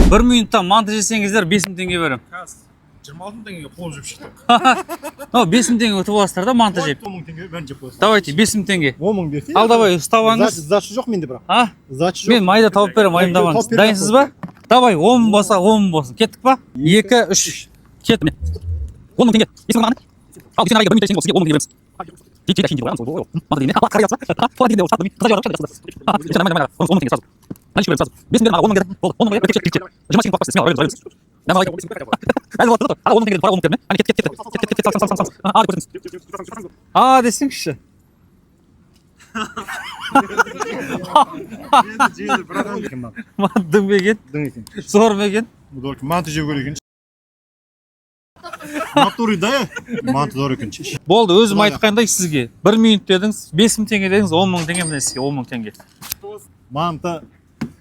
1 minutта манты жесеңіздер 5000 теңге берем. 26 теңгеге қол жеп шықтық. 5000 теңге ұтып аласыздар да манты жеп. 10 теңге бәрін жеп қойсың. Давайте 5000 теңге. 10 берсе. Ал давай ұстап Зачы жоқ менде бірақ. А? Зачы жоқ. Мен майда тауып берем, уайымдамаңыз. Дайынсыз ба? Давай 10 болса 10 болсын. Кеттік па? 2 3 кет. 10 теңге. Есің қане? Ал сен айға 1 минут теңге болса 10 теңге береміз. Жеті теңге қоямыз. Манты дейін. Ала қарайсың ба? Туа теңге болса. Қыза жарып шықты. Сен мына 10 теңге сазып. Наличка берем сразу. 5000 берем, 10 теңге. Болды. 10 теңге. Кет. 20 теңге папка. Смело, район. Давай. Әлі болады. 10 теңге бар 10 теңге. Ани кет. А, десеңші. Дым беген. Зор беген. Манты жеу керек екен. Натури да, манты зор екен. Болды, өзім айтқандай сізге 1 минут дедіңіз, 5000 теңге дедіңіз, 10 000 теңге міне сізге 10 000 теңге. Манты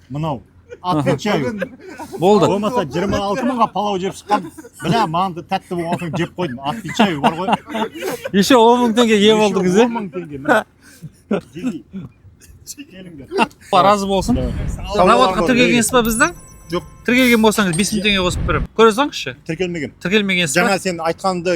мынау. Отвечаю. Болды. Болмаса 26 мыңға палау жеп шыққан. Бля, манты тәтті болған соң жеп қойдым. Отвечаю бар ғой. Еще 10 000 теңге ие болдыңыз, 10 000 теңге. Келіңдер. Разы болсын. Заводқа тіркелгенсіз ба біздің? Жоқ. Тіркелген болсаңыз 5000 теңге қосып беремін. Көре салыңызшы. Тіркелмеген. Тіркелмегенсіз ба? Жаңа сен айтқанды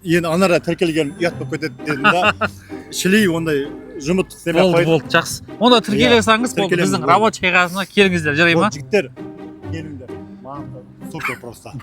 енді анара тіркелген ұят болып кетеді дедім да. Шілей ондай жұмыттық істемей қойды. Болды, жақсы. Онда тіркеле салыңыз, біздің рабочий қағазына келіңіздер, жарай ма? Жігіттер, келіңдер. Манты супер просто.